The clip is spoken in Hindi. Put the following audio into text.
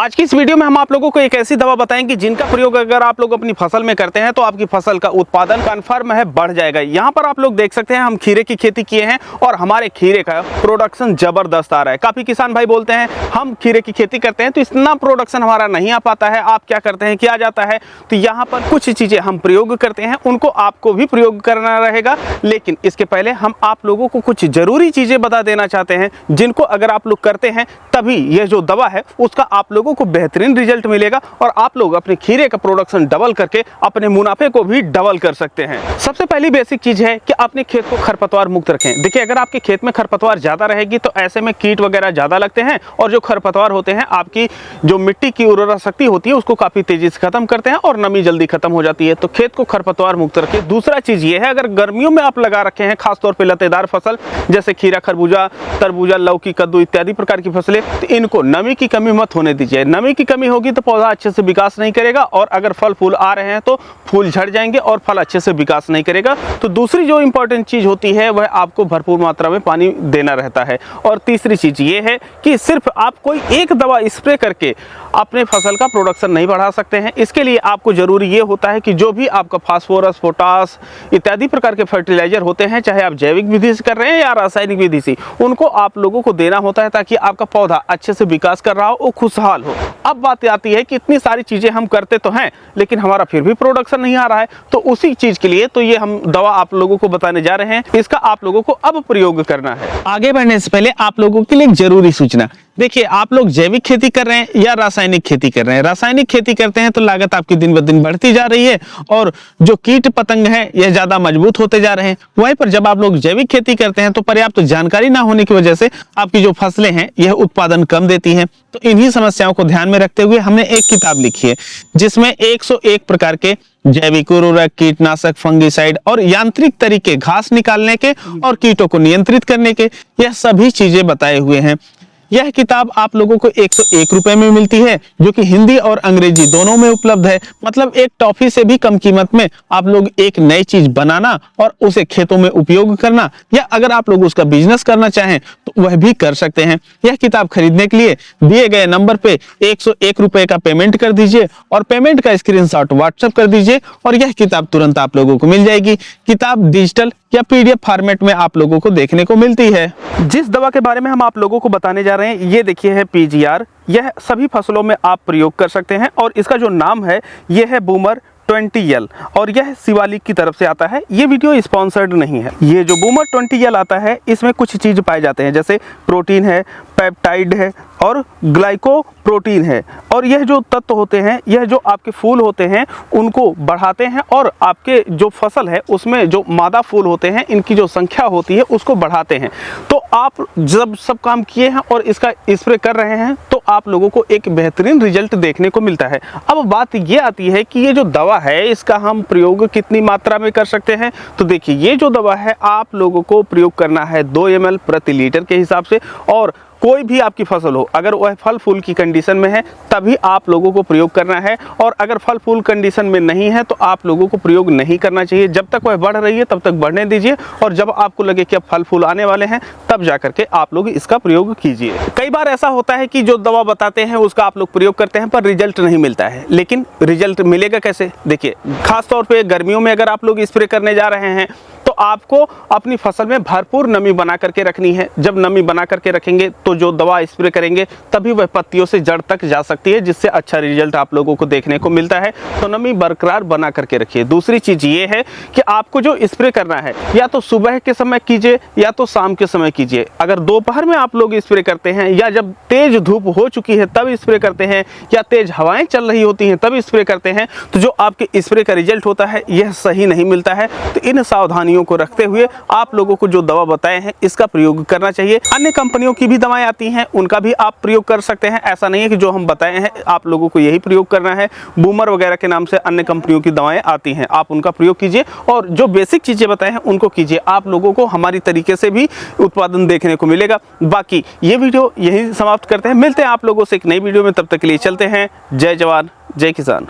आज की इस वीडियो में हम आप लोगों को एक ऐसी दवा बताएंगे जिनका प्रयोग अगर आप लोग अपनी फसल में करते हैं तो आपकी फसल का उत्पादन कन्फर्म है बढ़ जाएगा। यहाँ पर आप लोग देख सकते हैं हम खीरे की खेती किए हैं और हमारे खीरे का प्रोडक्शन जबरदस्त आ रहा है। काफी किसान भाई बोलते हैं हम खीरे की खेती करते हैं तो इतना प्रोडक्शन हमारा नहीं आ पाता है, आप क्या करते हैं, क्या जाता है। तो यहाँ पर कुछ चीजें हम प्रयोग करते हैं, उनको आपको भी प्रयोग करना रहेगा। लेकिन इसके पहले हम आप लोगों को कुछ जरूरी चीजें बता देना चाहते हैं जिनको अगर आप लोग करते हैं तभी यह जो दवा है उसका आप लोगों को बेहतरीन रिजल्ट मिलेगा और आप लोग अपने खीरे का प्रोडक्शन डबल करके अपने मुनाफे को भी डबल कर सकते हैं। सबसे पहली बेसिक चीज है कि अपने खेत को खरपतवार मुक्त रखें। देखिए, अगर आपके खेत में खरपतवार ज्यादा रहेगी तो ऐसे में कीट वगैरह ज्यादा लगते हैं और जो खरपतवार होते हैं आपकी जो मिट्टी की उर्वरा शक्ति होती है उसको काफी तेजी से खत्म करते हैं और नमी जल्दी खत्म हो जाती है। तो खेत को खरपतवार मुक्त रखें। दूसरा चीज ये है, अगर गर्मियों में आप लगा रखे हैं खासतौर पर लतेदार फसल जैसे खीरा, खरबूजा, तरबूजा, लौकी, कद्दू इत्यादि प्रकार की फसलें, तो इनको नमी की कमी मत होने दीजिए। नमी की कमी होगी तो पौधा अच्छे से विकास नहीं करेगा और अगर फल फूल आ रहे हैं तो फूल झड़ जाएंगे और फल अच्छे से विकास नहीं करेगा। तो दूसरी जो इंपॉर्टेंट चीज होती है वह आपको भरपूर मात्रा में पानी देना रहता है। और तीसरी चीज ये है कि सिर्फ आप कोई एक दवा स्प्रे करके अपने फसल का प्रोडक्शन नहीं बढ़ा सकते हैं। इसके लिए आपको जरूरी ये होता है कि जो भी आपका फास्फोरस, पोटास इत्यादि प्रकार के फर्टिलाइजर होते हैं, चाहे आप जैविक विधि से कर रहे हैं या रासायनिक विधि से, उनको आप लोगों को देना होता है ताकि आपका पौधा अच्छे से विकास कर रहा हो, वो खुशहाल हो। अब बात आती है कि इतनी सारी चीजें हम करते तो हैं लेकिन हमारा फिर भी प्रोडक्शन नहीं आ रहा है, तो उसी चीज के लिए तो ये हम दवा आप लोगों को बताने जा रहे हैं। इसका आप लोगों को अब प्रयोग करना है। आगे बढ़ने से पहले आप लोगों के लिए एक जरूरी सूचना। देखिए, आप लोग जैविक खेती कर रहे हैं या रासायनिक खेती कर रहे हैं। रासायनिक खेती करते हैं तो लागत आपकी दिन ब दिन बढ़ती जा रही है और जो कीट पतंग हैं यह ज्यादा मजबूत होते जा रहे हैं। वहीं पर जब आप लोग जैविक खेती करते हैं तो पर्याप्त जानकारी ना होने की वजह से आपकी जो फसलें हैं यह उत्पादन कम देती हैं। तो इन्हीं समस्याओं को ध्यान में रखते हुए हमने एक किताब लिखी है जिसमें 101 प्रकार के जैविक उर्वरक, कीटनाशक, फंगिसाइड और यांत्रिक तरीके घास निकालने के और कीटों को नियंत्रित करने के, यह सभी चीजें बताए हुए हैं। यह किताब आप लोगों को 101 रुपए में मिलती है जो कि हिंदी और अंग्रेजी दोनों में उपलब्ध है। मतलब एक टॉफी से भी कम कीमत में आप लोग एक नई चीज बनाना और उसे खेतों में उपयोग करना, या अगर आप लोग उसका बिजनेस करना चाहें तो वह भी कर सकते हैं। यह किताब खरीदने के लिए दिए गए नंबर पे 101 रुपए का पेमेंट कर दीजिए और पेमेंट का स्क्रीनशॉट व्हाट्सएप कर दीजिए और यह किताब तुरंत आप लोगों को मिल जाएगी। किताब डिजिटल या पीडीएफ फॉर्मेट में आप लोगों को देखने को मिलती है। जिस दवा के बारे में हम आप लोगों को बताने जा रहे हैं ये देखिए है PGR। यह सभी फसलों में आप प्रयोग कर सकते हैं और इसका जो नाम है यह है बूमर 20L और यह शिवालिक की तरफ से आता है। ये वीडियो स्पॉन्सर्ड नहीं है। ये जो बूमर 20L आता है इसमें कुछ चीज पाए जाते हैं जैसे प्रोटीन है, पेप्टाइड है और ग्लाइकोप्रोटीन है। और यह जो तत्व होते हैं यह जो आपके फूल होते हैं उनको बढ़ाते हैं और आपके जो फसल है उसमें जो मादा फूल होते हैं इनकी जो संख्या होती है उसको बढ़ाते हैं। तो आप जब सब काम किए हैं और इसका स्प्रे कर रहे हैं तो आप लोगों को एक बेहतरीन रिजल्ट देखने को मिलता है। अब बात ये आती है कि ये जो दवा है इसका हम प्रयोग कितनी मात्रा में कर सकते हैं। तो देखिए, ये जो दवा है आप लोगों को प्रयोग करना है 2 ml प्रति लीटर के हिसाब से। और कोई भी आपकी फसल हो, अगर वह फल फूल की कंडीशन में है तभी आप लोगों को प्रयोग करना है और अगर फल फूल कंडीशन में नहीं है तो आप लोगों को प्रयोग नहीं करना चाहिए। जब तक वह बढ़ रही है तब तक बढ़ने दीजिए और जब आपको लगे कि अब फल फूल आने वाले हैं तब जाकर के आप लोग इसका प्रयोग कीजिए। कई बार ऐसा होता है कि जो दवा बताते हैं उसका आप लोग प्रयोग करते हैं पर रिजल्ट नहीं मिलता है। लेकिन रिजल्ट मिलेगा कैसे? देखिए, खासतौर पर गर्मियों में अगर आप लोग स्प्रे करने जा रहे हैं तो आपको अपनी फसल में भरपूर नमी बना करके रखनी है। जब नमी बना करके रखेंगे तो जो दवा स्प्रे करेंगे तभी वह पत्तियों से जड़ तक जा सकती है जिससे अच्छा रिजल्ट आप लोगों को देखने को मिलता है। तो नमी बरकरार बना करके रखिए। दूसरी चीज ये है कि आपको जो स्प्रे करना है या तो सुबह के समय कीजिए या तो शाम के समय कीजिए। अगर दोपहर में आप लोग स्प्रे करते हैं या जब तेज धूप हो चुकी है तब स्प्रे करते हैं या तेज हवाएं चल रही होती हैं तब स्प्रे करते हैं तो जो आपके स्प्रे का रिजल्ट होता है यह सही नहीं मिलता है। तो इन सावधानियों को रखते हुए आप लोगों को जो दवा बताए हैं इसका प्रयोग करना चाहिए। अन्य कंपनियों की भी दवाएं आती हैं उनका भी आप प्रयोग कर सकते हैं। ऐसा नहीं है कि जो हम बताए हैं आप लोगों को यही प्रयोग करना है। बूमर वगैरह के नाम से अन्य कंपनियों की दवाएं आती हैं, आप उनका प्रयोग कीजिए और जो बेसिक चीजें बताए हैं उनको कीजिए। आप लोगों को हमारी तरीके से भी उत्पादन देखने को मिलेगा। बाकी ये वीडियो यही समाप्त करते हैं। मिलते हैं आप लोगों से एक नई वीडियो में, तब तक के लिए चलते हैं। जय जवान जय किसान।